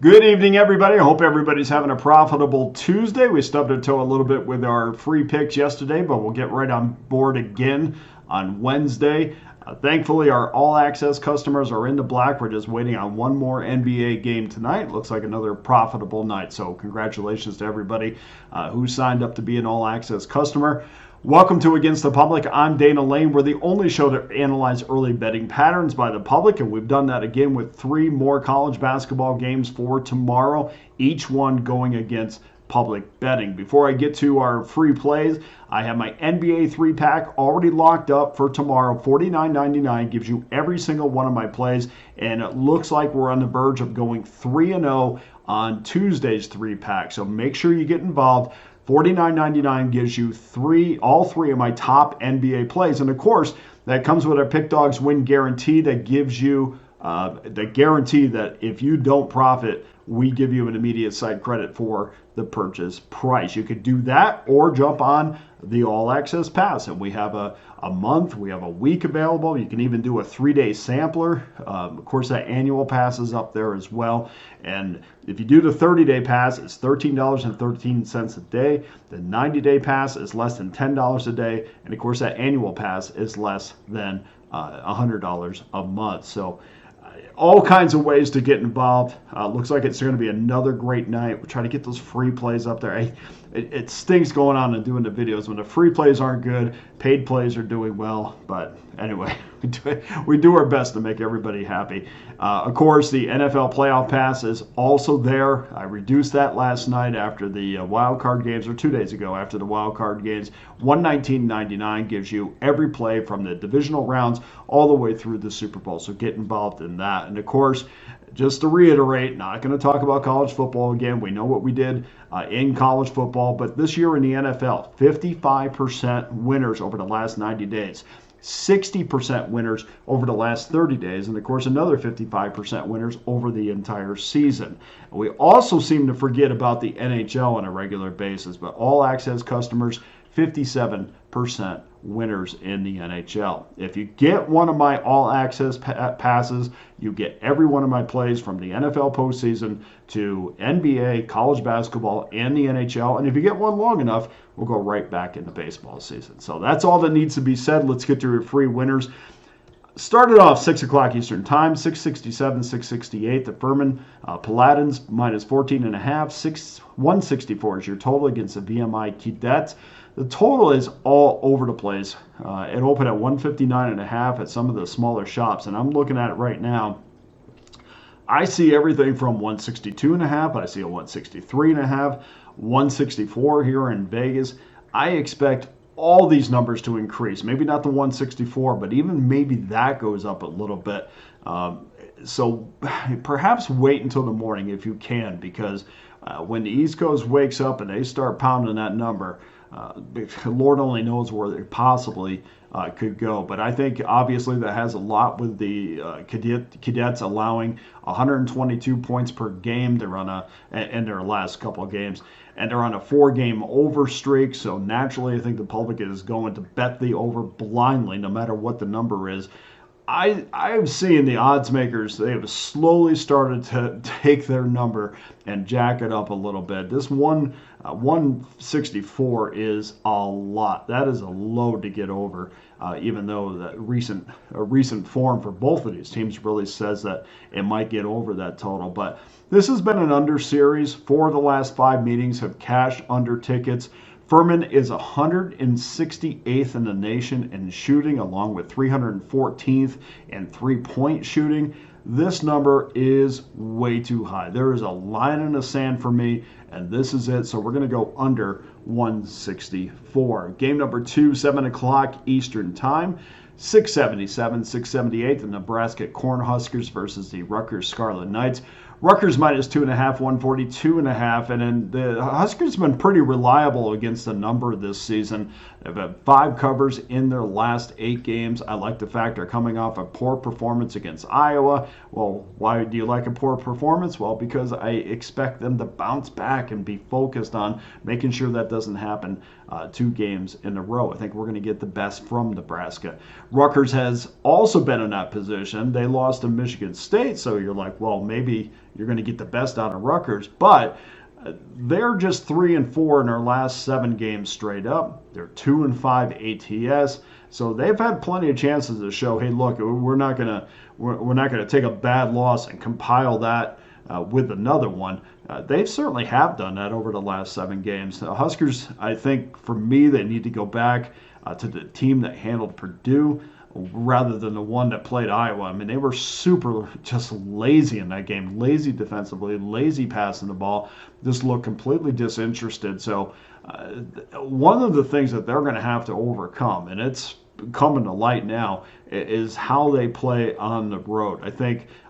Good evening, everybody. I hope everybody's having a profitable Tuesday. We stubbed our toe a little bit with our free picks yesterday, but we'll get right on board again on Wednesday. Thankfully, our all-access customers are in the black. We're just waiting on one more NBA game tonight. Looks like another profitable night. So congratulations to everybody who signed up to be an all-access customer. Welcome to Against the Public. I'm Dana Lane. We're the only show to analyze early betting patterns by the public, and we've done that again with 3 more college basketball games for tomorrow, each one going against public betting. Before I get to our free plays, I have my NBA 3-pack already locked up for tomorrow. $49.99 gives you every single one of my plays, and it looks like we're on the verge of going 3-0 on Tuesday's 3-pack. So make sure you get involved. $49.99 gives you all three of my top NBA plays. And of course, that comes with our Pick Dawgz win guarantee that gives you the guarantee that if you don't profit, we give you an immediate site credit for the purchase price. You could do that or jump on the All Access Pass. And we have a month, we have a week available. You can even do a 3-day sampler. Of course, that annual pass is up there as well. And if you do the 30-day pass, it's $13.13 a day. The 90-day pass is less than $10 a day. And of course, that annual pass is less than $100 a month. So all kinds of ways to get involved. Looks like it's going to be another great night. We're trying to get those free plays up there. It stinks going on and doing the videos when the free plays aren't good. Paid plays are doing well. But anyway, we do our best to make everybody happy. Of course, the NFL playoff pass is also there. I reduced that last night after the wild card games, or 2 days ago after the wild card games. $119.99 gives you every play from the divisional rounds all the way through the Super Bowl. So get involved in that. And of course, just to reiterate, not going to talk about college football again. We know what we did in college football, but this year in the NFL, 55% winners over the last 90 days. 60% winners over the last 30 days, and of course another 55% winners over the entire season. We also seem to forget about the NHL on a regular basis, but all access customers, 57% winners in the NHL. If you get one of my all access passes, you get every one of my plays from the NFL postseason to NBA, college basketball, and the NHL. And if you get one long enough, we'll go right back into baseball season. So that's all that needs to be said. Let's get to your free winners. Started off 6 o'clock Eastern Time, 667, 668. The Furman Paladins minus 14.5, 164 is your total against the VMI Cadets. The total is all over the place. It opened at 159.5 at some of the smaller shops, and I'm looking at it right now. I see everything from 162.5. I see a 163.5, 164 here in Vegas. I expect all these numbers to increase. Maybe not the 164, but even maybe that goes up a little bit. So perhaps wait until the morning if you can, because when the East Coast wakes up and they start pounding that number, Lord only knows where they possibly could go. But I think obviously that has a lot with the Cadets allowing 122 points per game. They're on in their last couple of games, and they're on a 4-game over streak. So naturally, I think the public is going to bet the over blindly, no matter what the number is. I've seen the odds makers, they have slowly started to take their number and jack it up a little bit. This 164 is a lot. That is a load to get over, even though the recent form for both of these teams really says that it might get over that total. But this has been an under series. 4 of the last 5 meetings have cashed under tickets. Furman is 168th in the nation in shooting, along with 314th in three-point shooting. This number is way too high. There is a line in the sand for me, and this is it. So we're going to go under 164. Game number 2, 7 o'clock Eastern Time. 677, 678, the Nebraska Cornhuskers versus the Rutgers Scarlet Knights. Rutgers minus 2.5, 142.5, and then the Huskers have been pretty reliable against the number this season. They've had 5 covers in their last 8 games. I like the fact they're coming off a poor performance against Iowa. Well, why do you like a poor performance? Well, because I expect them to bounce back and be focused on making sure that doesn't happen 2 games in a row. I think we're going to get the best from Nebraska. Rutgers has also been in that position. They lost to Michigan State, so you're like, well, maybe you're going to get the best out of Rutgers, but they're just 3-4 in their last 7 games straight up. They're 2-5 ATS, so they've had plenty of chances to show, hey, look, we're not gonna take a bad loss and compile that with another one. They certainly have done that over the last 7 games. The Huskers, I think, for me, they need to go back to the team that handled Purdue rather than the one that played Iowa. I mean, they were super just lazy in that game, lazy defensively, lazy passing the ball, just looked completely disinterested. So one of the things that they're going to have to overcome, and it's coming to light now, is how they play on the road.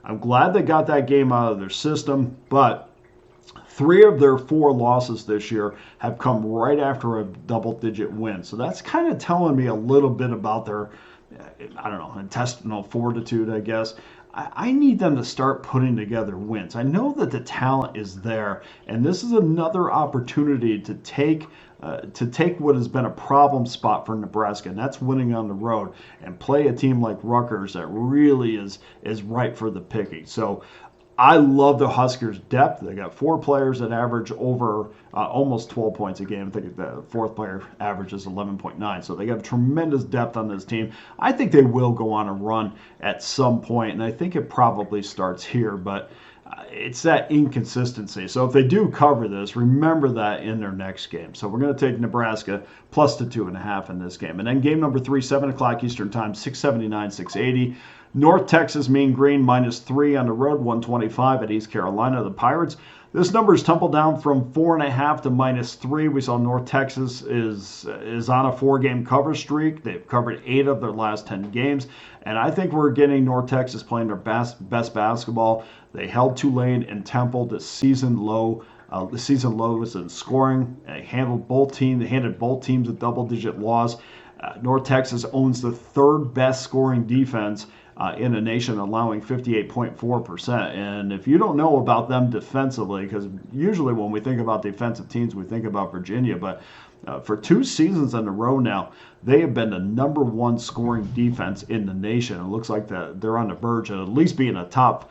I'm glad they got that game out of their system, but 3 of their 4 losses this year have come right after a double-digit win. So that's kind of telling me a little bit about their, intestinal fortitude, I guess. I need them to start putting together wins. I know that the talent is there, and this is another opportunity to take what has been a problem spot for Nebraska, and that's winning on the road, and play a team like Rutgers that really is ripe for the picking. So I love the Huskers' depth. They got 4 players that average over almost 12 points a game. I think the 4th player averages 11.9. So they got tremendous depth on this team. I think they will go on a run at some point, and I think it probably starts here. But it's that inconsistency. So if they do cover this, remember that in their next game. So we're going to take Nebraska plus the 2.5 in this game. And then game number 3, 7 o'clock Eastern time, 679, 680. North Texas Mean Green -3 on the road, 125 at East Carolina. The Pirates, this number's tumbled down from 4.5 to -3. We saw North Texas is on a 4-game cover streak. They've covered 8 of their last 10 games, and I think we're getting North Texas playing their best basketball. They held Tulane and Temple to season low. The season low was in scoring. They handed both teams a double-digit loss. North Texas owns the 3rd best scoring defense in the nation, allowing 58.4%. And if you don't know about them defensively, because usually when we think about defensive teams, we think about Virginia, but for 2 seasons in a row now, they have been the number 1 scoring defense in the nation. It looks like they're on the verge of at least being a top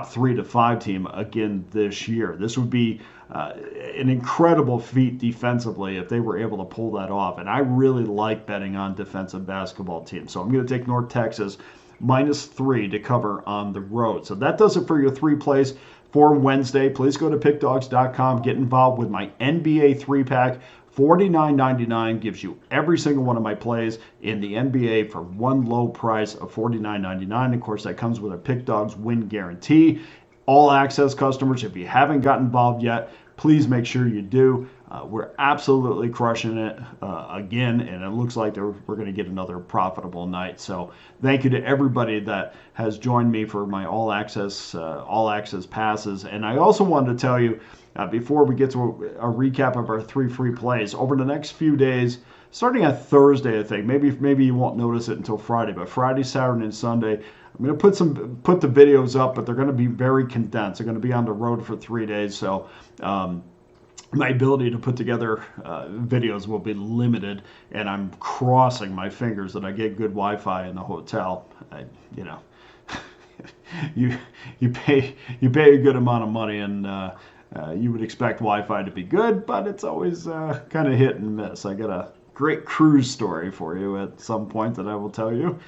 3 to 5 team again this year. This would be an incredible feat defensively if they were able to pull that off. And I really like betting on defensive basketball teams. So I'm going to take North Texas -3 to cover on the road. So that does it for your 3 plays for Wednesday. Please go to pickdawgz.com. Get involved with my NBA 3-pack. $49.99 gives you every single one of my plays in the NBA for one low price of $49.99. Of course, that comes with a Pick Dawgz win guarantee. All access customers, if you haven't got involved yet, please make sure you do. We're absolutely crushing it again, and it looks like we're going to get another profitable night. So thank you to everybody that has joined me for my all access passes. And I also wanted to tell you, before we get to a recap of our 3 free plays, over the next few days, starting on Thursday, I think, maybe you won't notice it until Friday, but Friday, Saturday, and Sunday, I'm going to put the videos up, but they're going to be very condensed. They're going to be on the road for 3 days, so my ability to put together videos will be limited, and I'm crossing my fingers that I get good Wi-Fi in the hotel. You pay a good amount of money, and you would expect Wi-Fi to be good, but it's always kind of hit and miss. I got a great cruise story for you at some point that I will tell you.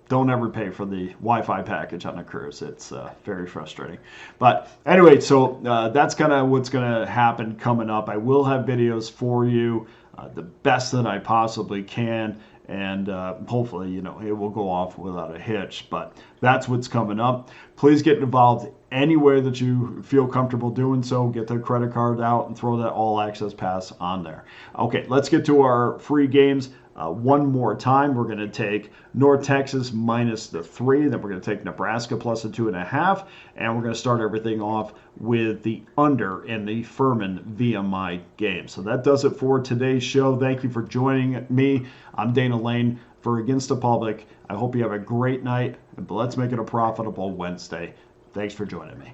Don't ever pay for the Wi-Fi package on a cruise. It's very frustrating. But anyway, so that's kind of what's going to happen coming up. I will have videos for you, the best that I possibly can, and hopefully, it will go off without a hitch. But that's what's coming up. Please get involved anywhere that you feel comfortable doing so. Get the credit card out and throw that all access pass on there. Okay, let's get to our free games. One more time, we're going to take North Texas -3, then we're going to take Nebraska plus the 2.5, and we're going to start everything off with the under in the Furman VMI game. So that does it for today's show. Thank you for joining me. I'm Dana Lane for Against the Public. I hope you have a great night, but let's make it a profitable Wednesday. Thanks for joining me.